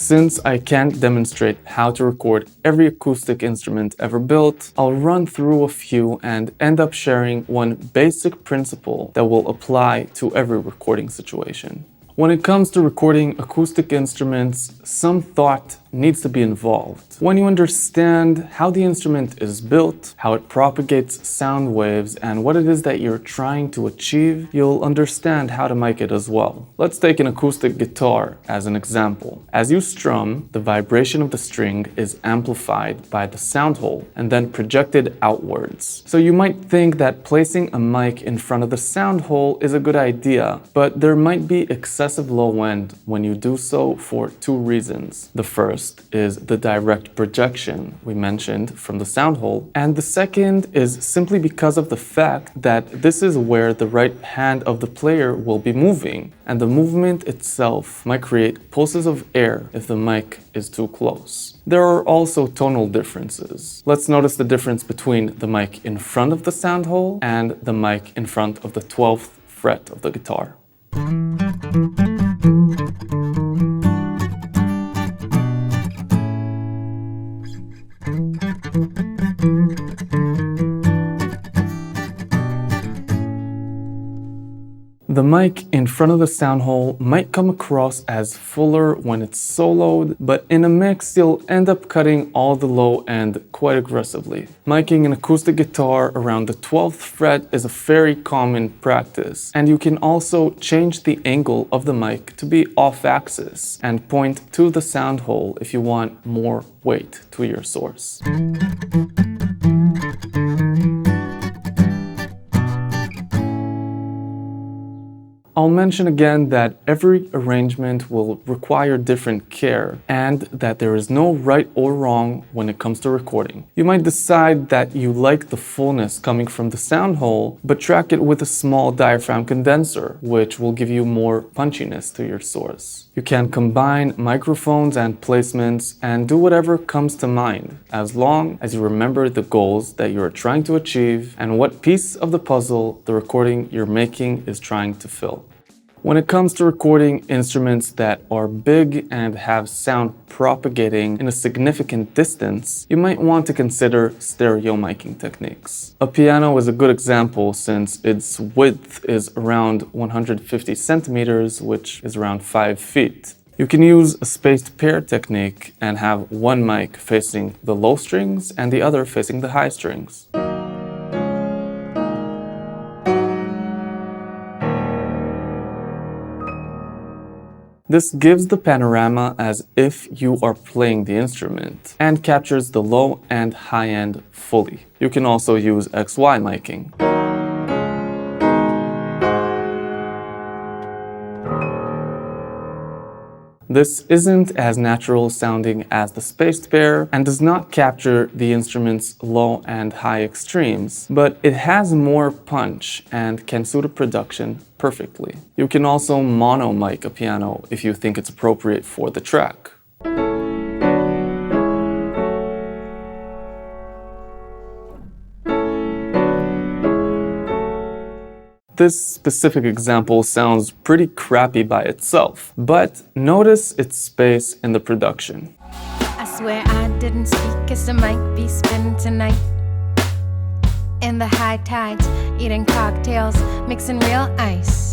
Since I can't demonstrate how to record every acoustic instrument ever built, I'll run through a few and end up sharing one basic principle that will apply to every recording situation. When it comes to recording acoustic instruments, some thought needs to be involved. When you understand how the instrument is built, how it propagates sound waves, and what it is that you're trying to achieve, you'll understand how to mic it as well. Let's take an acoustic guitar as an example. As you strum, the vibration of the string is amplified by the sound hole and then projected outwards. So you might think that placing a mic in front of the sound hole is a good idea, but there might be excessive low end when you do so for two reasons. The first is the direct projection we mentioned from the sound hole, and the second is simply because of the fact that this is where the right hand of the player will be moving, and the movement itself might create pulses of air if the mic is too close. There are also tonal differences. Let's notice the difference between the mic in front of the sound hole and the mic in front of the 12th fret of the guitar. The mic in front of the sound hole might come across as fuller when it's soloed, but in a mix you'll end up cutting all the low end quite aggressively. Micing an acoustic guitar around the 12th fret is a very common practice, and you can also change the angle of the mic to be off-axis and point to the sound hole if you want more weight to your source. I'll mention again that every arrangement will require different care and that there is no right or wrong when it comes to recording. You might decide that you like the fullness coming from the sound hole, but track it with a small diaphragm condenser, which will give you more punchiness to your source. You can combine microphones and placements and do whatever comes to mind, as long as you remember the goals that you are trying to achieve and what piece of the puzzle the recording you're making is trying to fill. When it comes to recording instruments that are big and have sound propagating in a significant distance, you might want to consider stereo miking techniques. A piano is a good example since its width is around 150 centimeters, which is around 5 feet. You can use a spaced pair technique and have one mic facing the low strings and the other facing the high strings. This gives the panorama as if you are playing the instrument and captures the low and high end fully. You can also use XY miking. This isn't as natural sounding as the spaced pair and does not capture the instrument's low and high extremes, but it has more punch and can suit a production perfectly. You can also mono mic a piano if you think it's appropriate for the track. This specific example sounds pretty crappy by itself, but notice its space in the production. I swear I didn't speak, 'cause I might be spending tonight in the high tides, eating cocktails, mixing real ice.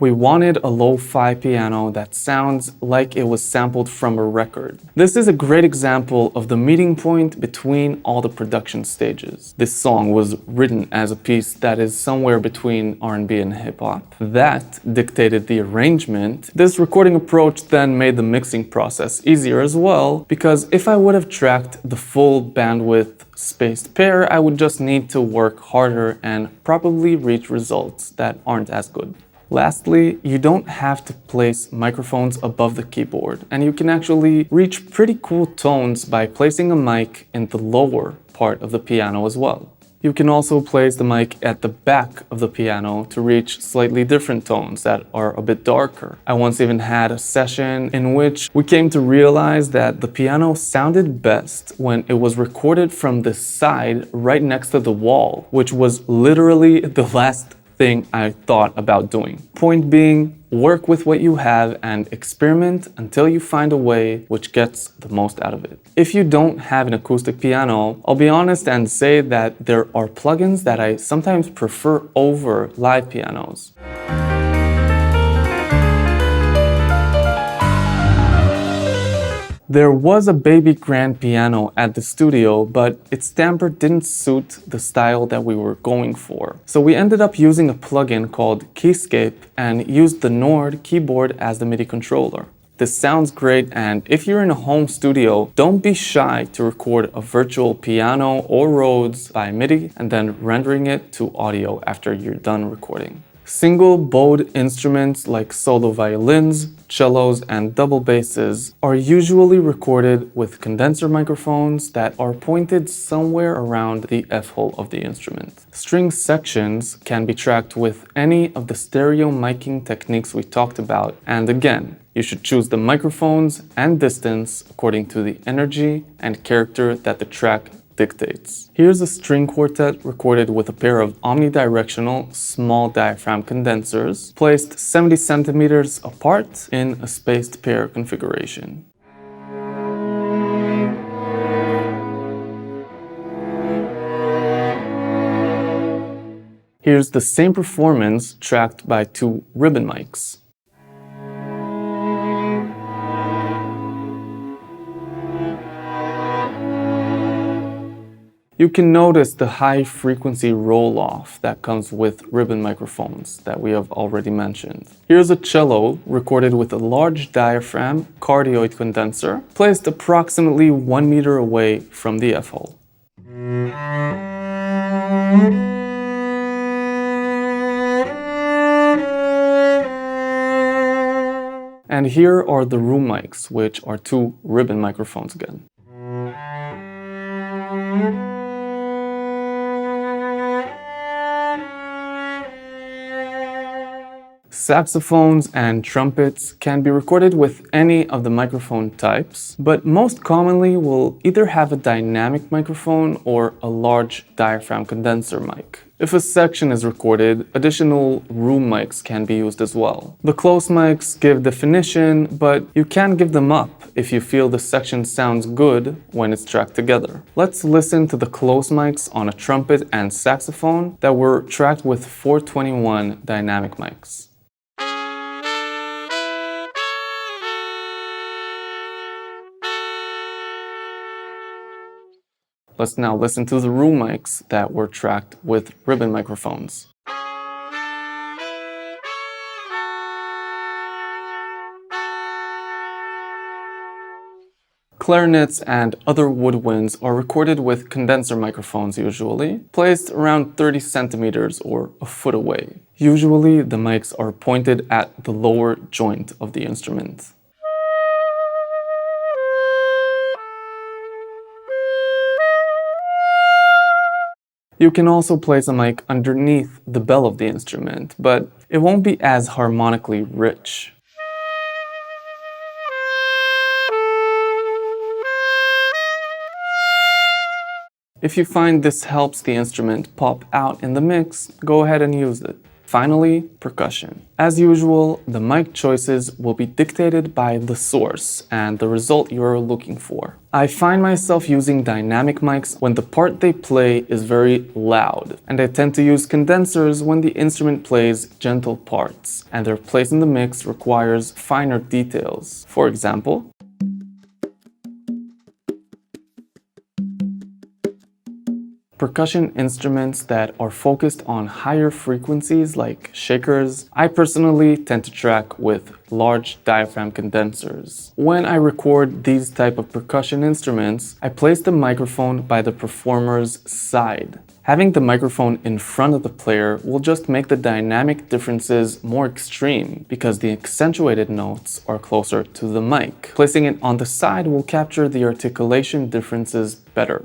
We wanted a lo-fi piano that sounds like it was sampled from a record. This is a great example of the meeting point between all the production stages. This song was written as a piece that is somewhere between R&B and hip-hop. That dictated the arrangement. This recording approach then made the mixing process easier as well, because if I would have tracked the full bandwidth spaced pair, I would just need to work harder and probably reach results that aren't as good. Lastly, you don't have to place microphones above the keyboard, and you can actually reach pretty cool tones by placing a mic in the lower part of the piano as well. You can also place the mic at the back of the piano to reach slightly different tones that are a bit darker. I once even had a session in which we came to realize that the piano sounded best when it was recorded from the side right next to the wall, which was literally the last thing I thought about doing. Point being, work with what you have and experiment until you find a way which gets the most out of it. If you don't have an acoustic piano, I'll be honest and say that there are plugins that I sometimes prefer over live pianos. There was a baby grand piano at the studio, but its timbre didn't suit the style that we were going for. So we ended up using a plugin called Keyscape and used the Nord keyboard as the MIDI controller. This sounds great, and if you're in a home studio, don't be shy to record a virtual piano or Rhodes by MIDI and then rendering it to audio after you're done recording. Single bowed instruments like solo violins, cellos, and double basses are usually recorded with condenser microphones that are pointed somewhere around the F-hole of the instrument. String sections can be tracked with any of the stereo miking techniques we talked about, and again, you should choose the microphones and distance according to the energy and character that the track dictates. Here's a string quartet recorded with a pair of omnidirectional small diaphragm condensers placed 70 centimeters apart in a spaced pair configuration. Here's the same performance tracked by two ribbon mics. You can notice the high frequency roll-off that comes with ribbon microphones that we have already mentioned. Here's a cello recorded with a large diaphragm cardioid condenser placed approximately 1 meter away from the F-hole. And here are the room mics, which are two ribbon microphones again. Saxophones and trumpets can be recorded with any of the microphone types, but most commonly will either have a dynamic microphone or a large diaphragm condenser mic. If a section is recorded, additional room mics can be used as well. The close mics give definition, but you can give them up if you feel the section sounds good when it's tracked together. Let's listen to the close mics on a trumpet and saxophone that were tracked with 421 dynamic mics. Let's now listen to the room mics that were tracked with ribbon microphones. Clarinets and other woodwinds are recorded with condenser microphones usually, placed around 30 centimeters or a foot away. Usually the mics are pointed at the lower joint of the instrument. You can also place a mic underneath the bell of the instrument, but it won't be as harmonically rich. If you find this helps the instrument pop out in the mix, go ahead and use it. Finally, percussion. As usual, the mic choices will be dictated by the source and the result you're looking for. I find myself using dynamic mics when the part they play is very loud, and I tend to use condensers when the instrument plays gentle parts, and their place in the mix requires finer details. For example, percussion instruments that are focused on higher frequencies like shakers, I personally tend to track with large diaphragm condensers. When I record these type of percussion instruments, I place the microphone by the performer's side. Having the microphone in front of the player will just make the dynamic differences more extreme because the accentuated notes are closer to the mic. Placing it on the side will capture the articulation differences better.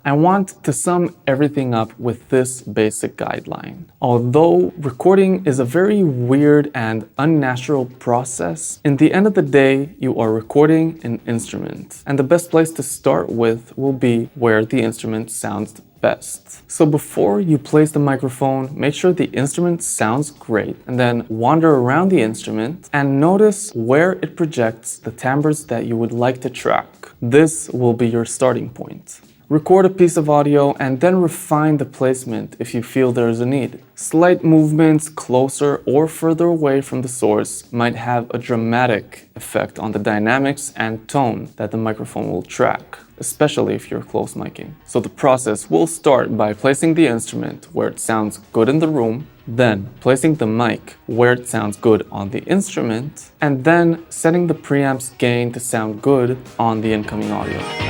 I want to sum everything up with this basic guideline. Although recording is a very weird and unnatural process, in the end of the day, you are recording an instrument. And the best place to start with will be where the instrument sounds best. So before you place the microphone, make sure the instrument sounds great, and then wander around the instrument and notice where it projects the timbres that you would like to track. This will be your starting point. Record a piece of audio and then refine the placement if you feel there is a need. Slight movements closer or further away from the source might have a dramatic effect on the dynamics and tone that the microphone will track, especially if you're close miking. So the process will start by placing the instrument where it sounds good in the room, then placing the mic where it sounds good on the instrument, and then setting the preamp's gain to sound good on the incoming audio.